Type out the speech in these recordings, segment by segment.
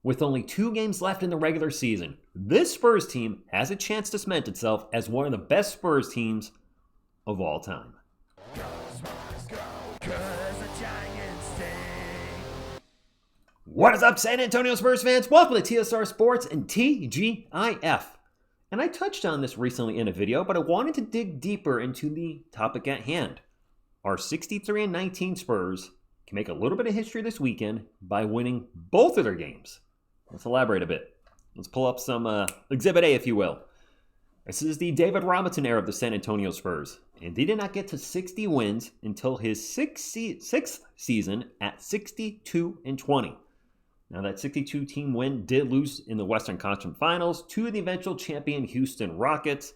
With only 2 games left in the regular season, this Spurs team has a chance to cement itself as one of the best Spurs teams of all time. Go, Spurs, go, 'cause the Giants stay. What is up, San Antonio Spurs fans? Welcome to TSR Sports and TGIF. And I touched on this recently in a video, but I wanted to dig deeper into the topic at hand. Our 63-19 Spurs can make a little bit of history this weekend by winning both of their games. Let's elaborate a bit. Let's pull up some Exhibit A, if you will. This is the David Robinson era of the San Antonio Spurs, and they did not get to 60 wins until his sixth season at 62-20. Now, that 62-team win did lose in the Western Conference Finals to the eventual champion Houston Rockets,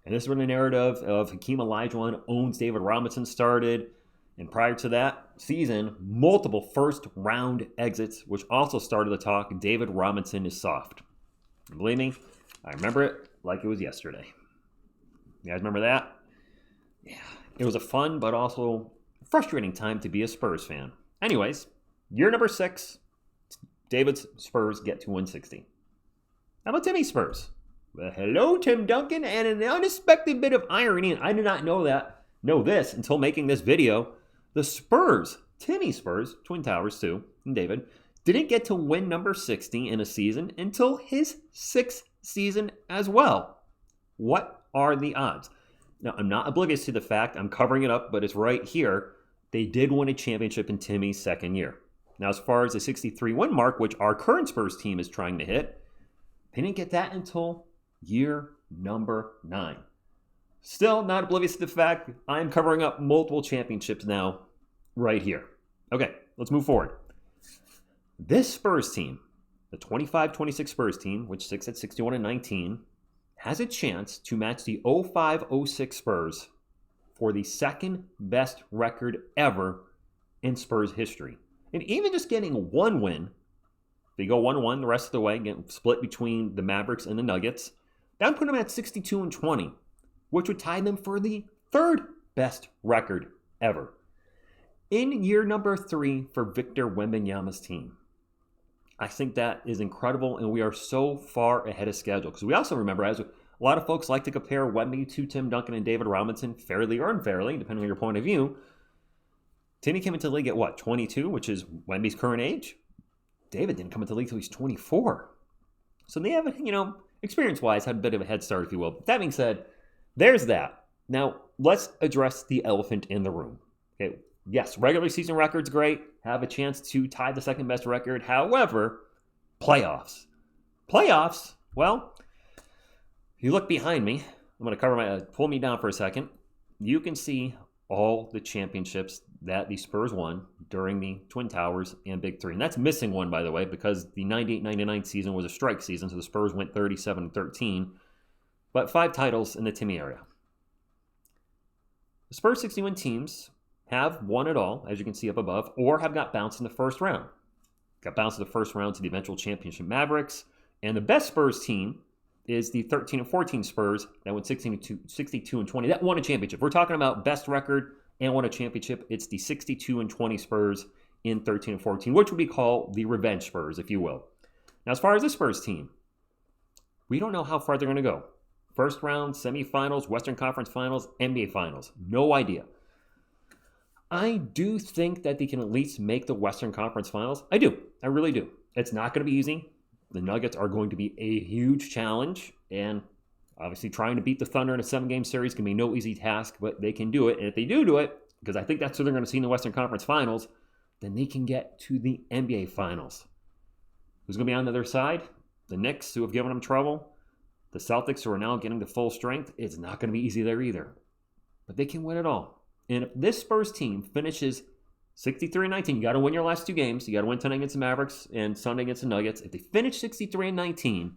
and this is when the narrative of Hakeem Olajuwon owns David Robinson started. And prior to that season, multiple first-round exits, which also started the talk, David Robinson is soft. And believe me, I remember it like it was yesterday. You guys remember that? Yeah, it was a fun but also frustrating time to be a Spurs fan. Anyways, year number 6, David's Spurs get to 160. How about Timmy's Spurs? Well, hello, Tim Duncan, and an unexpected bit of irony, and I did not know this until making this video. The Spurs, Timmy Spurs, Twin Towers too, and David, didn't get to win number 60 in a season until his 6th season as well. What are the odds? Now, I'm not oblivious to the fact, I'm covering it up, but it's right here. They did win a championship in Timmy's second year. Now, as far as the 63 win mark, which our current Spurs team is trying to hit, they didn't get that until year number 9. Still not oblivious to the fact I'm covering up multiple championships now right here. Okay, let's move forward. This Spurs team, the 25-26 Spurs team, which sits at 61-19, has a chance to match the 05-06 Spurs for the second best record ever in Spurs history. And even just getting one win, they go 1-1 the rest of the way, get split between the Mavericks and the Nuggets, that would put them at 62-20. Which would tie them for the 3rd best record ever. In year number 3 for Victor Wembanyama's team. I think that is incredible, and we are so far ahead of schedule. Because we also remember, as a lot of folks like to compare Wemby to Tim Duncan and David Robinson, fairly or unfairly, depending on your point of view. Timmy came into the league at what, 22, which is Wemby's current age? David didn't come into the league until he's 24. So they have, experience-wise, had a bit of a head start, if you will. But that being said, there's that. Now, let's address the elephant in the room. Okay, yes, regular season record's great. Have a chance to tie the second best record. However, playoffs. Playoffs, well, if you look behind me, I'm going to pull me down for a second. You can see all the championships that the Spurs won during the Twin Towers and Big Three. And that's missing one, by the way, because the 98-99 season was a strike season, so the Spurs went 37-13. But 5 titles in the Timmy area. The Spurs 61 teams have won it all, as you can see up above, or have got bounced in the first round. Got bounced in the first round to the eventual championship Mavericks. And the best Spurs team is the 13-14 Spurs that went 62-20. That won a championship. We're talking about best record and won a championship. It's the 62-20 Spurs in 13-14, which would be called the revenge Spurs, if you will. Now, as far as the Spurs team, we don't know how far they're going to go. First round, semifinals, Western Conference Finals, NBA Finals. No idea. I do think that they can at least make the Western Conference Finals. I do. I really do. It's not going to be easy. The Nuggets are going to be a huge challenge. And obviously trying to beat the Thunder in a 7-game series can be no easy task, but they can do it. And if they do it, because I think that's who they're going to see in the Western Conference Finals, then they can get to the NBA Finals. Who's going to be on the other side? The Knicks, who have given them trouble. The Celtics, who are now getting to full strength, it's not going to be easy there either. But they can win it all. And if this Spurs team finishes 63-19, you got to win your last 2 games. You got to win tonight against the Mavericks and Sunday against the Nuggets. If they finish 63-19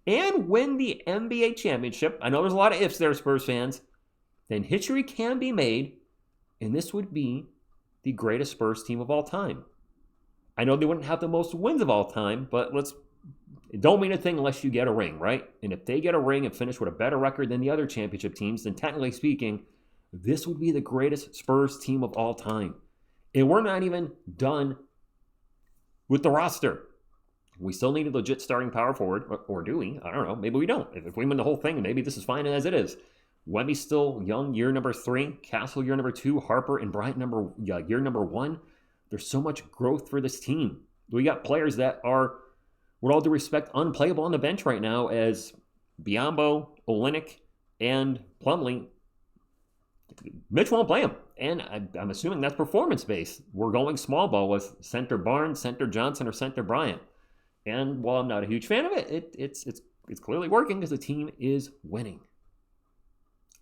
and win the NBA championship, I know there's a lot of ifs there, Spurs fans, then history can be made, and this would be the greatest Spurs team of all time. I know they wouldn't have the most wins of all time, but it don't mean a thing unless you get a ring, right? And if they get a ring and finish with a better record than the other championship teams, then technically speaking, this would be the greatest Spurs team of all time. And we're not even done with the roster. We still need a legit starting power forward, or do we? I don't know. Maybe we don't. If we win the whole thing, maybe this is fine as it is. Wemby's still young, year number 3. Castle, year number 2. Harper and Bryant, year number 1. There's so much growth for this team. We got players that are, with all due respect, unplayable on the bench right now, as Biyombo, Olynyk, and Plumlee. Mitch won't play him, and I'm assuming that's performance-based. We're going small ball with center Barnes, center Johnson, or center Bryant. And while I'm not a huge fan of it, it's clearly working because the team is winning.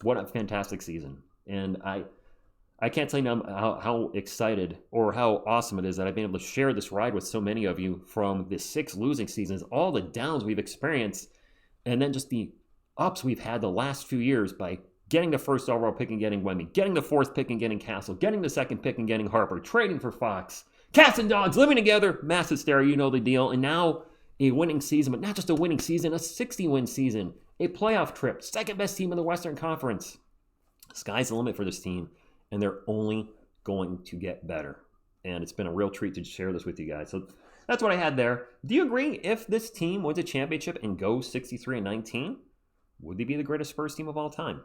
What a fantastic season. And I can't tell you how excited or how awesome it is that I've been able to share this ride with so many of you from the 6 losing seasons, all the downs we've experienced, and then just the ups we've had the last few years by getting the first overall pick and getting Wemby, getting the 4th pick and getting Castle, getting the 2nd pick and getting Harper, trading for Fox, cats and dogs living together, mass hysteria, you know the deal, and now a winning season, but not just a winning season, a 60-win season, a playoff trip, 2nd best team in the Western Conference. Sky's the limit for this team, and they're only going to get better. And it's been a real treat to share this with you guys. So that's what I had there. Do you agree if this team wins a championship and goes 63-19, would they be the greatest Spurs team of all time?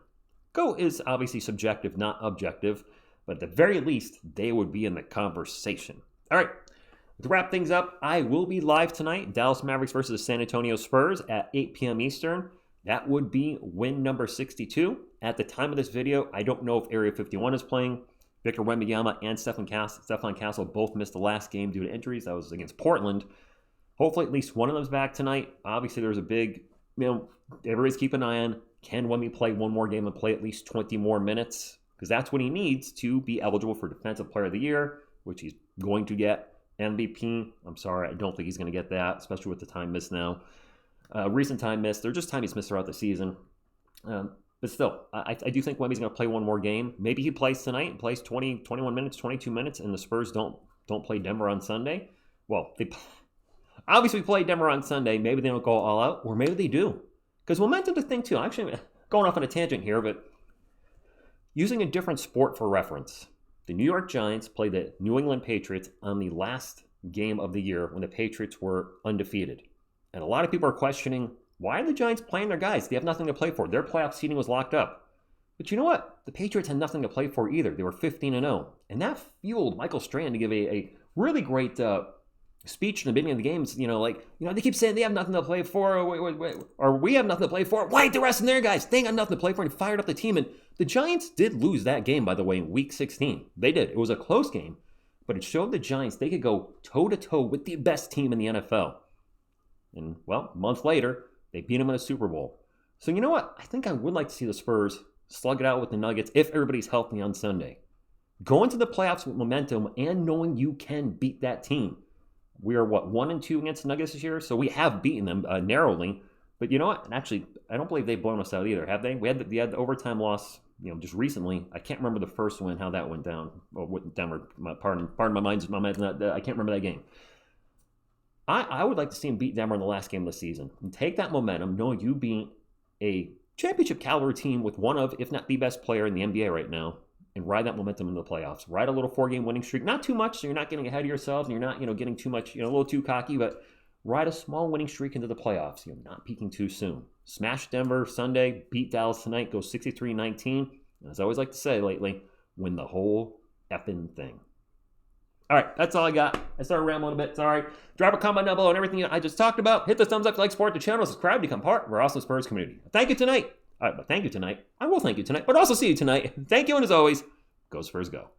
Go is obviously subjective, not objective, but at the very least, they would be in the conversation. All right, to wrap things up, I will be live tonight, Dallas Mavericks versus the San Antonio Spurs at 8 p.m. Eastern. That would be win number 62. At the time of this video, I don't know if Area 51 is playing. Victor Wembanyama and Stephon Castle both missed the last game due to injuries. That was against Portland. Hopefully at least one of them's back tonight. Obviously, there's a big, everybody's keeping an eye on, can Wemby play one more game and play at least 20 more minutes? Because that's what he needs to be eligible for Defensive Player of the Year, which he's going to get. MVP, I'm sorry, I don't think he's going to get that, especially with the time missed now. Recent time missed, or just time he's missed throughout the season. But still, I do think Wemby's going to play one more game. Maybe he plays tonight and plays 20, 21 minutes, 22 minutes, and the Spurs don't play Denver on Sunday. Well, they obviously play Denver on Sunday. Maybe they don't go all out, or maybe they do. Because momentum's the thing, too. Actually, going off on a tangent here, but using a different sport for reference, the New York Giants play the New England Patriots on the last game of the year when the Patriots were undefeated. And a lot of people are questioning, why are the Giants playing their guys? They have nothing to play for. Their playoff seeding was locked up. But you know what? The Patriots had nothing to play for either. They were 15-0. And that fueled Michael Strahan to give a really great speech in the beginning of the games. They keep saying they have nothing to play for, or we have nothing to play for. Why ain't the rest of their guys? They got nothing to play for, and fired up the team. And the Giants did lose that game, by the way, in Week 16. They did. It was a close game, but it showed the Giants they could go toe-to-toe with the best team in the NFL. And, well, a month later, they beat them in a Super Bowl. So you know what? I think I would like to see the Spurs slug it out with the Nuggets if everybody's healthy on Sunday. Go into the playoffs with momentum and knowing you can beat that team. We are, 1-2 against the Nuggets this year? So we have beaten them narrowly. But you know what? And actually, I don't believe they've blown us out either, have they? We had the overtime loss, just recently. I can't remember the first one, how that went down. Or what Denver, pardon my mind's not, I can't remember that game. I would like to see him beat Denver in the last game of the season. And take that momentum, knowing you being a championship caliber team with one of, if not the best player in the NBA right now, and ride that momentum into the playoffs. Ride a little 4-game winning streak. Not too much, so you're not getting ahead of yourselves, and you're not, getting too much, a little too cocky, but ride a small winning streak into the playoffs. You're not peaking too soon. Smash Denver Sunday, beat Dallas tonight, go 63-19. As I always like to say lately, win the whole effing thing. All right, that's all I got. I started rambling a bit, sorry. Drop a comment down below on everything I just talked about. Hit the thumbs up to like, support the channel, subscribe to become part of our awesome Spurs community. Thank you tonight. All right, but thank you tonight. I will thank you tonight, but also see you tonight. Thank you, and as always, go Spurs go.